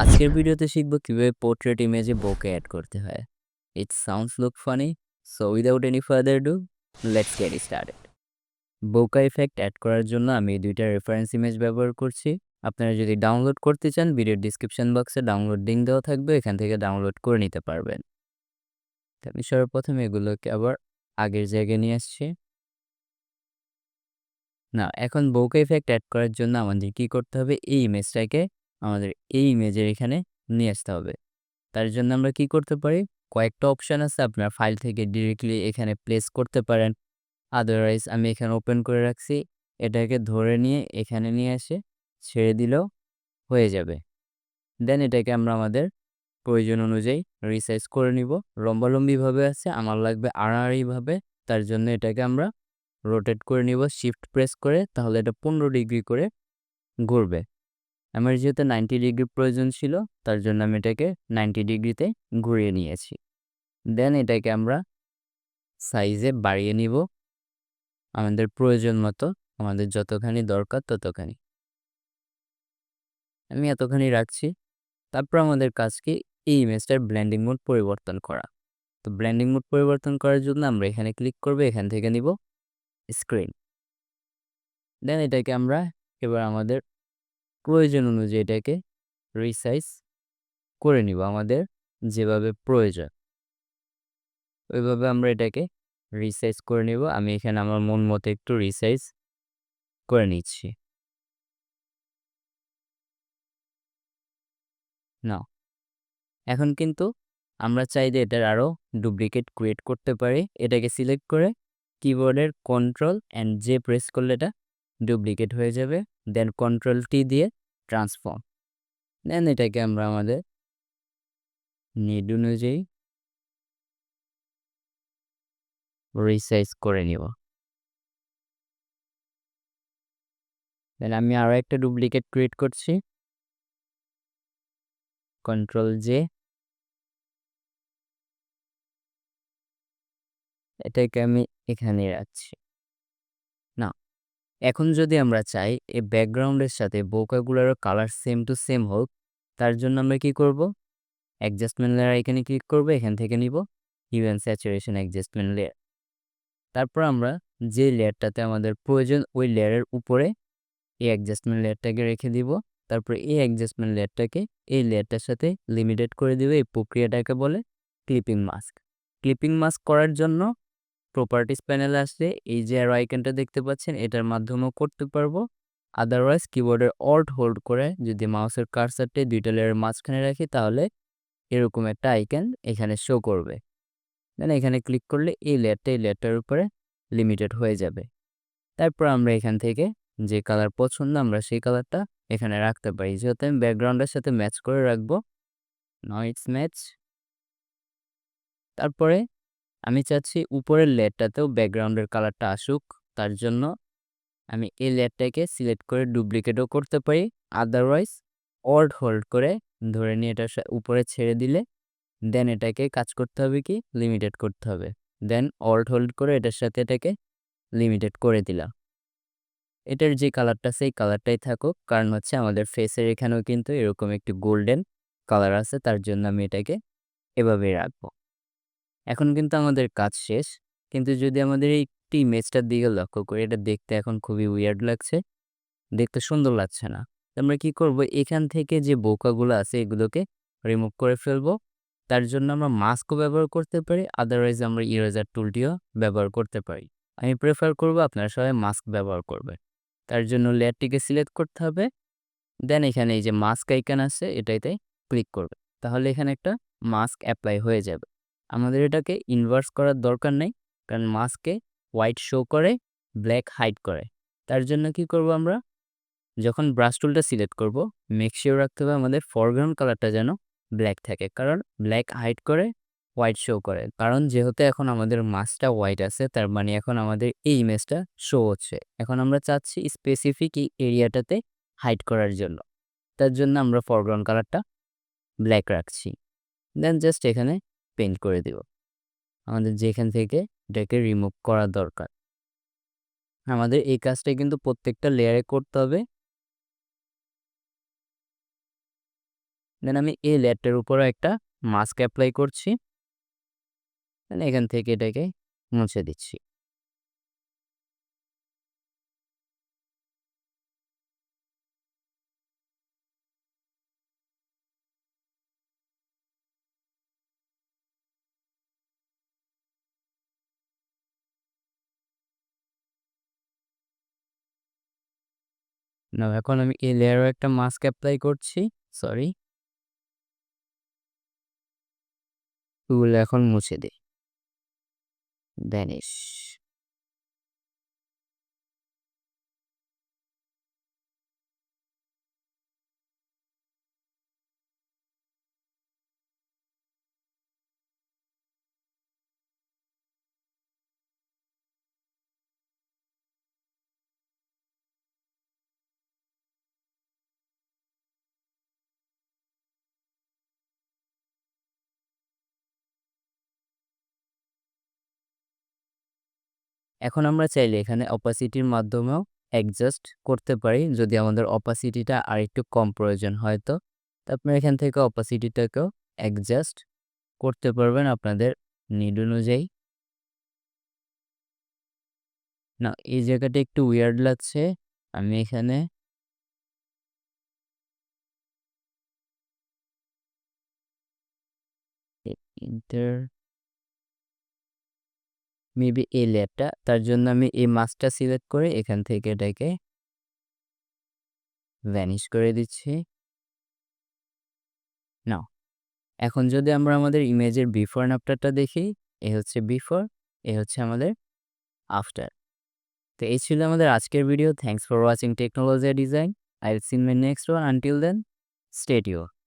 আজকের ভিডিওতে শিখব কিভাবে পোর্ট্রেট ইমেজে বোকে অ্যাড করতে হয়। It sounds look funny, so without any further do, let's get started. বোকা ইফেক্ট অ্যাড করার জন্য আমি এই দুইটা রেফারেন্স ইমেজ ব্যবহার করছি। আপনারা যদি ডাউনলোড করতে চান, ভিডিওর ডিসক্রিপশন বক্সে ডাউনলোড লিঙ্ক দেওয়া থাকবে, এখান থেকে ডাউনলোড করে নিতে পারবেন। তো আমি সর্বপ্রথম এগুলোকে আবার আগের জায়গায় নিয়ে আসছি। না, এখন বোকা ইফেক্ট অ্যাড করার জন্য আমাদের কি করতে হবে, এই ইমেজটাকে আমাদের এই ইমেজের এখানে নিয়ে আসতে হবে। তার জন্য আমরা কি করতে পারি, কয়েকটা অপশান আছে, আপনার ফাইল থেকে ডিরেক্টলি এখানে প্লেস করতে পারেন। আদারওয়াইজ আমি এখানে ওপেন করে রাখছি, এটাকে ধরে নিয়ে এখানে নিয়ে এসে ছেড়ে দিলেও হয়ে যাবে। দেন এটাকে আমরা আমাদের প্রয়োজন অনুযায়ী রিসাইজ করে নিব। লম্বালম্বিভাবে আছে, আমার লাগবে আড়াআড়িভাবে। তার জন্য এটাকে আমরা রোটেট করে নিব শিফট প্রেস করে, তাহলে এটা 15 ডিগ্রি করে ঘুরবে। আমার যেহেতু 90 ডিগ্রি প্রয়োজন ছিল, তার জন্য আমি এটাকে 90 ডিগ্রিতে ঘুরিয়ে নিয়েছি। দেন এটাকে আমরা সাইজে বাড়িয়ে নিব আমাদের প্রয়োজন মতো, আমাদের যতখানি দরকার ততখানি। আমি এতখানি রাখছি। তারপর আমাদের কাজ কি, এই ইমেজটার ব্লেন্ডিং মোড পরিবর্তন করা। তো ব্লেন্ডিং মোড পরিবর্তন করার জন্য আমরা এখানে ক্লিক করব, এখান থেকে নিব স্ক্রিন। দেন এটাকে আমরা এবার আমাদের প্রয়োজন অনুযায়ী এটাকে রিসাইজ করে নিব, আমাদের যেভাবে প্রয়োজন ওইভাবে আমরা এটাকে রিসাইজ করে নিব। আমি এখানে আমার মন মতো একটু রিসাইজ করে নিচ্ছি। নাও, এখন কিন্তু আমরা চাইলে এটার আরও ডুপ্লিকেট ক্রিয়েট করতে পারি। এটাকে সিলেক্ট করে কিবোর্ডের কন্ট্রোল অ্যান্ড জে প্রেস করলে এটা ডুপ্লিকেট হয়ে যাবে। দেন কন্ট্রোল টি দিয়ে ট্রান্সফর্ম। দেন এটাকে আমরা আমাদের নিড অনুযায়ী রিসাইজ করে নিব। দেন আমি আরও একটা ডুপ্লিকেট ক্রিয়েট করছি, কন্ট্রোল জে। এটাকে আমি এখানে রাখছি। না, এখন যদি আমরা চাই এই ব্যাকগ্রাউন্ডের সাথে বোকাগুলোরও কালার সেম টু সেম হোক, তার জন্য আমরা কি করব, অ্যাডজাস্টমেন্ট লেয়ার এখানে ক্লিক করব, এখান থেকে নিব hue and saturation adjustment layer. তারপর আমরা যে লেয়ারটাতে আমাদের প্রয়োজন ওই লেয়ারের উপরে এই অ্যাডজাস্টমেন্ট লেয়ারটাকে রেখে দিব। তারপর এই অ্যাডজাস্টমেন্ট লেয়ারটাকে এই লেয়ারটার সাথে লিমিটেড করে দিব। এই প্রক্রিয়াটাকে বলে ক্লিপিং মাস্ক। ক্লিপিং মাস্ক করার জন্য প্রপার্টিস প্যানেলে আসলে এই যে অ্যারো আইকনটা দেখতে পাচ্ছেন, এটার মাধ্যমেও করতে পারবো। আদারওয়াইজ কিবোর্ডের অল্ট হোল্ড করে যদি মাউসের কার্সারটি দুইটা লেয়ারের মাঝখানে রাখি, তাহলে এরকম একটা আইকন এখানে শো করবে। দেন এখানে ক্লিক করলে এই লেয়ারটার উপরে লিমিটেড হয়ে যাবে। তারপর আমরা এখান থেকে যে কালার পছন্দ আমরা সেই কালারটা এখানে রাখতে পারি। যেহেতু আমি ব্যাকগ্রাউন্ডের সাথে ম্যাচ করে রাখবো, নাও ইটস ম্যাচ। তারপরে আমি চাচ্ছি উপরের লেয়ারটাতেও ব্যাকগ্রাউন্ডের কালারটা আসুক। তার জন্য আমি এই লেয়ারটাকে সিলেক্ট করে ডুপ্লিকেটও করতে পারি। আদারওয়াইজ অল্ট হোল্ড করে ধরে নিয়ে এটা উপরে ছেড়ে দিলে, দেন এটাকে কাজ করতে হবে কি, লিমিটেড করতে হবে। দেন অল্ট হোল্ড করে এটার সাথে এটাকে লিমিটেড করে দিলাম। এটার যে কালারটা সেই কালারটাই থাকুক, কারণ হচ্ছে আমাদের ফেসের এখানেও কিন্তু এরকম একটি গোল্ডেন কালার আছে, তার জন্য আমি এটাকে এভাবেই রাখবো। এখন কিন্তু আমাদের কাজ শেষ। কিন্তু যদি আমাদের এই ইমেজটার দিকে লক্ষ্য করি, এটা দেখতে এখন খুবই উইয়ার্ড লাগছে, দেখতে সুন্দর লাগছে না। তো আমরা কি করব, এখান থেকে যে বোকাগুলো আছে এগুলোকে রিমুভ করে ফেলবো। তার জন্য আমরা মাস্কও ব্যবহার করতে পারি, আদারওয়াইজ আমরা ইরেজার টুলটিও ব্যবহার করতে পারি। আমি প্রেফার করব আপনারা সবাই মাস্ক ব্যবহার করবেন। তার জন্য লেয়ারটিকে সিলেক্ট করতে হবে। দেন এখানে এই যে মাস্ক আইকন আছে এটাতে ক্লিক করবে, তাহলে এখানে একটা মাস্ক অ্যাপ্লাই হয়ে যাবে। আমাদের এটাকে ইনভার্স করার দরকার নেই, কারণ মাস্কে হোয়াইট শো করে, ব্ল্যাক হাইড করে। তার জন্য কি করব, আমরা যখন ব্রাশ টুলটা সিলেক্ট করব, মেক শিওর রাখতে হবে আমাদের ফরগ্রাউন্ড কালারটা যেন ব্ল্যাক থাকে, কারণ ব্ল্যাক হাইড করে, হোয়াইট শো করে। কারণ যেহেতু এখন আমাদের মাস্কটা হোয়াইট আছে, তার মানে এখন আমাদের এই ইমেজটা শো হচ্ছে। এখন আমরা চাচ্ছি স্পেসিফিক এই এরিয়াটাতে হাইড করার জন্য, তার জন্য আমরা ফরগ্রাউন্ড কালারটা ব্ল্যাক রাখছি। দেন জাস্ট এখানে পেইন্ট করে দিব আমাদের যেখান থেকে এটাকে রিমুভ করা দরকার। আমাদের এই কাজটা কিন্তু প্রত্যেকটা লেয়ারে করতে হবে। দেন আমি এই লেয়ারটার উপরও একটা মাস্ক অ্যাপ্লাই করছি। দেন এখান থেকে এটাকে মুছে দিচ্ছি। নাও এখন আমি এই লেয়ারেও একটা মাস্ক অ্যাপ্লাই করছি। সরি। এগুলো এখন মুছে দেই। ভ্যানিশ। এখন আমরা চাইলে এখানে অপাসিটির মাধ্যমেও অ্যাডজাস্ট করতে পারি যদি আমাদের অপাসিটিটা আরেকটু কম প্রয়োজন হয় তো। তো আপনারা এখান থেকে অপাসিটিটাকেও অ্যাডজাস্ট করতে পারবেন আপনাদের নিড অনুযায়ী। না এই জায়গাটা একটু উইয়ার্ড লাগছে। আমি এখানে ইন্টার মেবি এই লেয়ারটা, তার জন্য আমি এই মাস্কটা সিলেক্ট করে এখান থেকে এটাকে ভ্যানিশ করে দিচ্ছি। নাও এখন যদি আমরা আমাদের ইমেজের বিফোর অ্যান্ড আফটারটা দেখি, এ হচ্ছে বিফোর, এ হচ্ছে আমাদের আফটার। তো এই ছিল আমাদের আজকের video. Thanks for watching technology design. I will see in my next one. Until then, stay tuned.